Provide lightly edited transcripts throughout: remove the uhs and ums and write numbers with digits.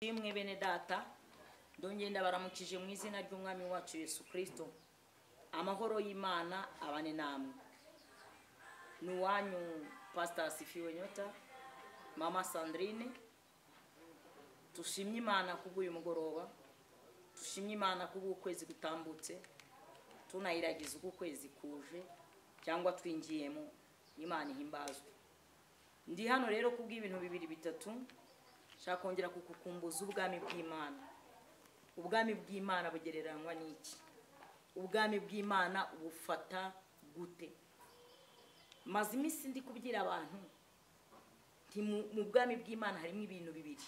Imwe bene data ndongenda baramukije mu izina ry'umwami wacu Yesu Kristo. Amahoro y'Imana abane namwe. Nuwanyu Pastor Sifiwe Nyota, Mama Sandrine. Tushimye Imana kubw'uyu mugoroba. Tushimye Imana kubw'ukwezi gutambutse. Tunayiragiza ukwezi kuje cyangwa twingiyemo. Imana ihimbazwe. Ndi hano rero kubw'ibintu bibiri bitatu. Shaka kongera kukukumbuza ubwami bw'Imana. Ubwami bw'Imana bugereranywa n'iki? Ubwami bw'Imana ubufata gute? Maze iminsi ndi kubyira abantu nti mu bwami bw'Imana harimo ibintu bibiri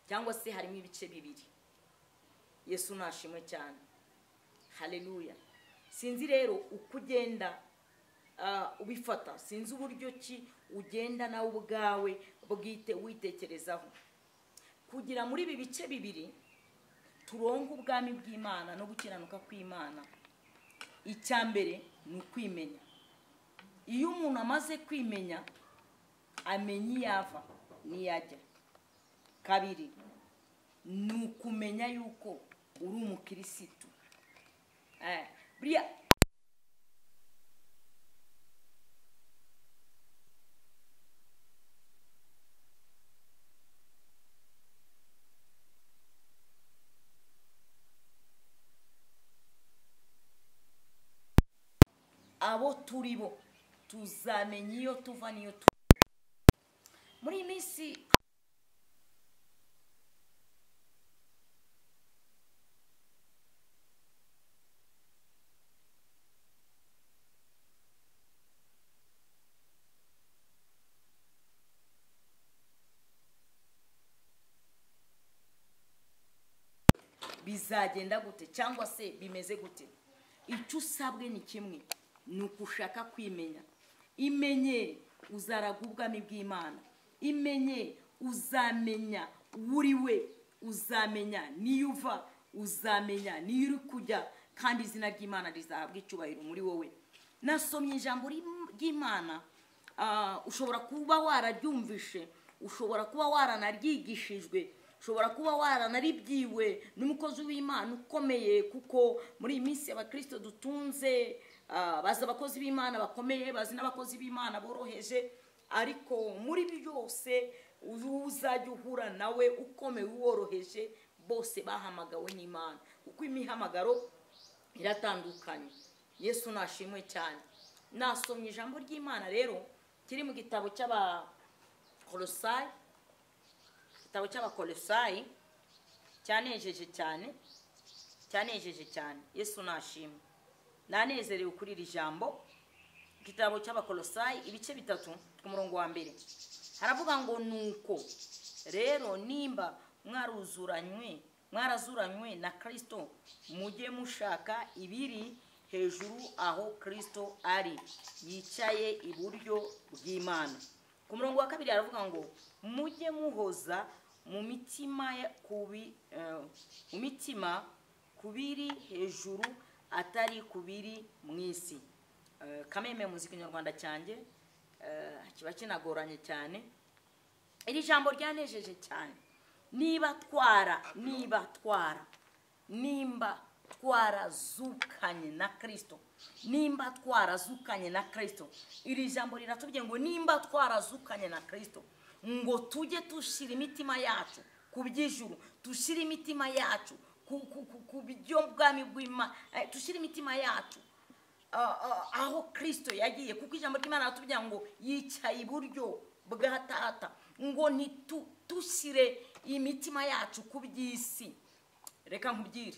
cyangwa se harimo ibice bibiri. Yesu nashimwe cyane. Haleluya. Sinzi rero uko ugenda ubifata, sinzi uburyo ki ugenda nawe ubwawe bwite witekerezaho. Kugira muri ibi bice bibiri turonka ubwami bw'Imana no gukiranuka kw'Imana, icyambere ni ukwimenya. Iyo umuntu amaze kwimenya amenya yava niyajya. Kabiri ni ukumenya yuko uri umukirisitu. Buriya abo turibo tuzamenya iyo tuva niyo muri iyi minsi bizagenda gute cyangwa se bimeze gute? Icyo usabwe ni kimwe, ni ukushaka kwimenya. Imenye uzaraga ubwami bw'Imana. Imenye uzamenya uriwe, uzamenya niyo uva, uzamenya niyo uri kujya, kandi izina ry'Imana rizahabwa icyubahiro muri wowe. Nasomye ijambo ry'Imana, ushobora kuba wararyumvishe, ushobora kuba waranaryigishijwe, ushobora kuba waranaribyiwe n'umukozi w'Imana ukomeye, kuko muri iyi minsi abakristo dutunze baza abakozi b'Imana bakomeye, bazi n'abakozi b'Imana boroheje, ariko muri byose uzajya uhura nawe ukomeye woroheje, bose bahamagawe n'Imana, kuko imihamagaro iratandukanye. Yesu nashimwe cyane. Nasomye ijambo ry'Imana rero kiri mu gitabo cy'Abakolosayi, igitabo cy'Abakolosayi cyanejeje cyane. Yesu nashimwe. Nanezerewe kuri iri jambo. Igitabo cy'Abakolosayi ibice bitatu ku murongo wa mbere haravuga ngo nuko rero nimba mwarazuranywe na Kristo, mujye mushaka ibiri hejuru aho Kristo ari yicaye iburyo bw'Imana. Ku murongo wa kabiri haravuga ngo mujye muhoza mu mitima kubiri hejuru atari kubiri mwisi. Kameme muziki nyarwanda cyanjye kiba kinagoranye cyane. Iri jambo ryanejeje cyane. Nimba twarazukanye na Kristo, nimba twarazukanye na Kristo, iri jambo riratubwiye ngo nimba twarazukanye na Kristo, ngo tujye tushira imitima yacu ku by'ijuru, tushira imitima yacu ku byo bwami bw'Imana, tushira imitima yacu aho Kristo yagiye, kuko ijambo ry'Imana ratubwira ngo yicaye iburyo bwa Tata, ngo ntitushire imitima yacu ku by'isi. Reka nkubwire,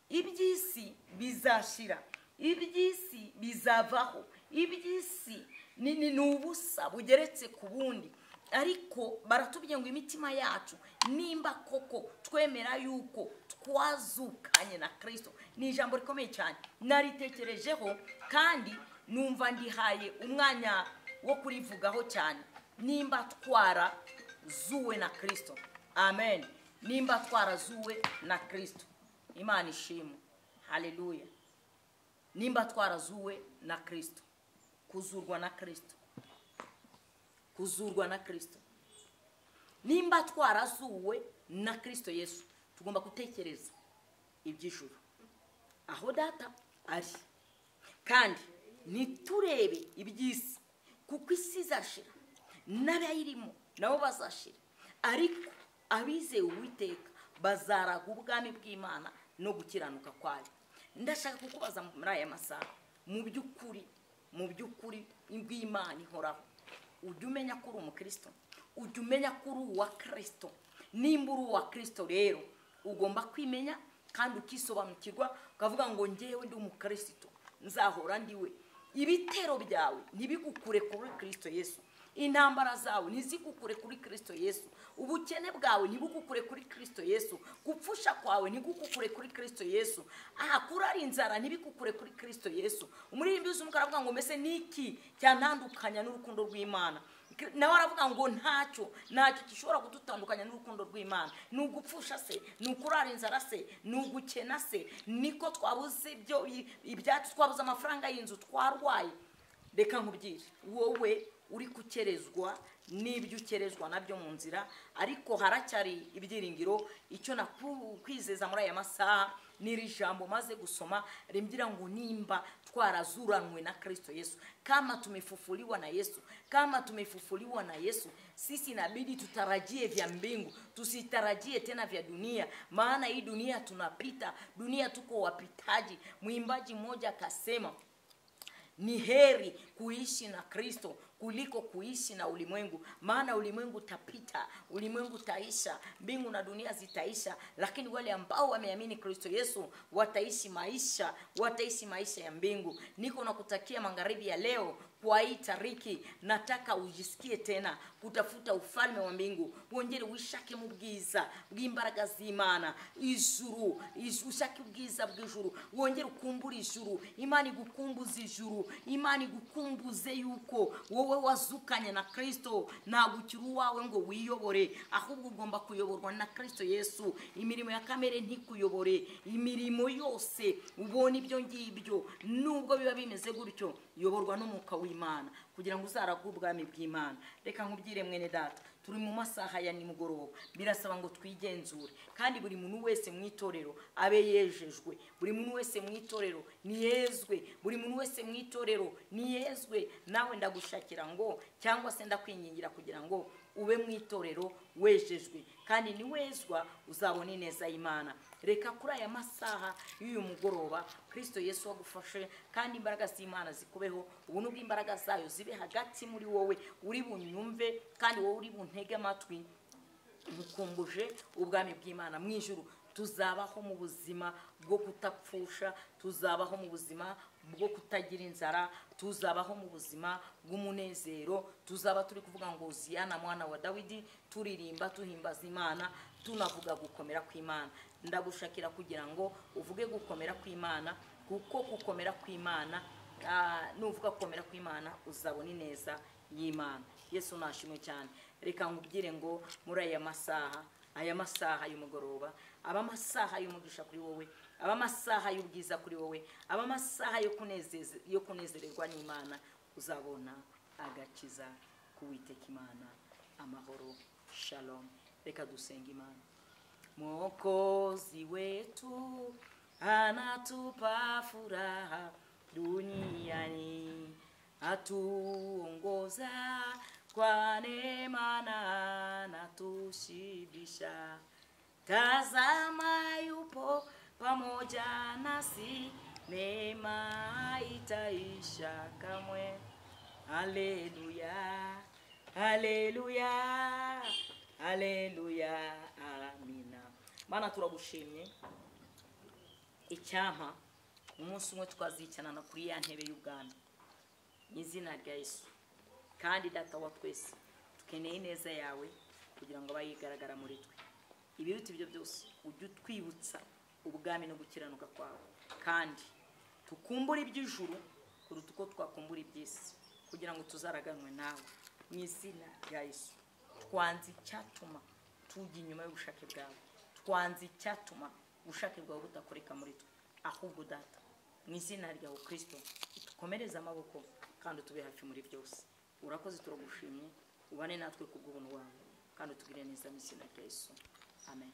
iby'isi bizashira, iby'isi bizavaho, iby'isi ni ubusa bugeretse ku bundi, ariko baratubwiye ngo imitima yacu nimba koko twemera yuko twazukanye na Kristo. Ni ijambo rikomeye cyane, naritekerejeho kandi numva ndihaye umwanya wo kurivugaho cyane. Nimba twarazuwe na Kristo, amen. Nimba twarazuwe na Kristo, Imana ishimwe. Haleluya. Nimba twarazuwe na Kristo, kuzurwa na Kristo, nimba twarazuwe na Kristo Yesu tugomba gutekereza iby'ijuru aho data ari, kandi niturebe iby'isi kuko isi izashira n'abayirimo nabo bazashira, ariko abizeye Uwiteka bazaraga ubwami bw'Imana no gukiranuka kwayo. Ndashaka kukubaza muri aya masaha, mu by'ukuri bw'Imana ihoraho, ujya umenya ko uri umukristo, ujya umenya ko uri uwa Kristo. Nimba uri uwa Kristo rero ugomba kwimenya kandi ukisobanukirwa, ukavuga ngo ngewe ndi umukristo, nzahora ndiwe. Ibitero byawe ntibigukure kuri Kristo Yesu, intambara zawe ntizigukure kuri Kristo Yesu, ubukene bwawe ntibugukure kuri Kristo Yesu, gupfusha kwawe ntigukukure kuri Kristo Yesu, kurara inzara ntibigukure kuri Kristo Yesu. Umuririmbyi w'umukara avuga ngo mbese niki cyantandukanya n'urukundo rw'Imana? Nawe aravuga ngo ntacyo gishobora kudutandukanya n'urukundo rw'Imana. Ni ugupfusha se, ni ukurara inzara se, ni ugukena se, niko twabuze ibyacu, twabuze amafaranga y'inzu, twarwaye. Reka nkubwire, wowe uri kukerezwa n'ibyo ukerezwa nabyo mu nzira, ariko haracyari ibyiringiro. Icyo nakwizeza muri aya masaha n'iri jambo maze gusoma rimbwira ngo nimba twarazuranwe na Kristo Yesu, kama tumefufuliwa na Yesu, kama tumefufuliwa na Yesu, sisi inabidi tutarajie vya mbingu, tusitarajie tena vya dunia, maana hii dunia tunapita, dunia tuko wapitaji. Mwimbaji mmoja akasema ni heri kuishi na Kristo kuliko kuishi na ulimwengu, maana ulimwengu tapita, ulimwengu taisha, mbingu na dunia zitaisha, lakini wale ambao wameamini Kristo Yesu wataishi maisha ya mbingu. Niko nakutakia magharibi ya leo, kwa hii tariki nataka ujisikie tena kutafuta ufalme wa mbingu, wongere wishake mu bwiza bw'imbaraga z'Imana, ijuru, ushake ubwiza bw'ijuru, wongere ukumbura ijuru, Imana igukumbuze ijuru, Imana igukumbuze yuko wowe wazukanye na Kristo, ntabwo ukiri uwawe ngo wiyobore, ahubwo ugomba kuyoborwa na Kristo Yesu. Imirimo ya kamere ntikuyobore, imirimo yose ubona ibyo ngibyo, nubwo biba bimeze gutyo, yoborwa n'umwuka w'Imana kugira ngo uzaragwe ubwami bw'Imana. Reka nkubwire mwene data, turi mu masaha ya nimugoroba, birasaba ngo twigenzure, kandi buri muntu wese mu itorero abe yejejwe, buri muntu wese mu itorero niyezwe, buri muntu wese mu itorero niyezwe. Nawe ndagushakira ngo, cyangwa se ndakwingingira kugira ngo ube mu itorero wejejwe, kandi niwezwa uzabona ineza y'Imana. Reka kuri aya masaha y'uyu mugoroba Kristo Yesu wagufashe, kandi imbaraga z'Imana zikubeho, ubuntu bw'imbaraga zayo zibe hagati muri wowe, uri bunyumve kandi wowe uri buntege amatwi. Mukumbuje ubwami bw'Imana mu ijuru, tuzabaho mu buzima bwo kutapfusha, tuzabaho mu buzima bwo kutagira inzara, tuzabaho mu buzima bw'umunezero, tuzaba turi kuvuga ngo Hoziyana mwana wa Dawidi, turirimba tuhimbaza Imana, tunavuga gukomera kw'Imana. Ndagushakira kugira ngo uvuge gukomera kw'Imana, kuko gukomera kw'Imana, nuvuga gukomera kw'Imana uzabona ineza y'Imana. Yesu nashimwe cyane. Reka nkubwire ngo muri aya masaha y'umugoroba, aba masaha y'umugisha kuri wowe, aba masaha y'ubwiza kuri wowe, aba masaha yo kunezererwa n'Imana, uzabona agakiza k'Uwiteka Imana. Amahoro, shalom. Reka dusenga Imana. Mwokozi wetu anatupa furaha duniani, atuongoza kwa neema na anatushibisha. Tazama yupo pamoja nasi, neema haitaisha kamwe. Haleluya, haleluya, haleluya, amina. Mana turagushimye, icyampa umunsi umwe twazicanana kuri ya ntebe y'ubwami, n'izina rya Yesu. Kandi data wa twese tukeneye ineza yawe kugira ngo bayigaragara muri twe. Ibiruta ibyo byose ujye utwibutsa ubwami no gukiranuka kwawe, kandi tukumbure iby'ijuru kuruta uko twakumbura iby'isi, kugira ngo tuzaraganwe nawe mu izina rya Yesu. Twanze icyatuma tujya inyuma y'ubushake bwawe, twanze icyatuma ubushake bwawe budakoreka muri twe, ahubwo data mu izina rya Kristo tukomereze amaboko kandi tube hafi muri byose. Urakoze, turagushimye, ubane natwe kubw'ubuntu wawe, kandi utugire neza mu izina rya Yesu. amen.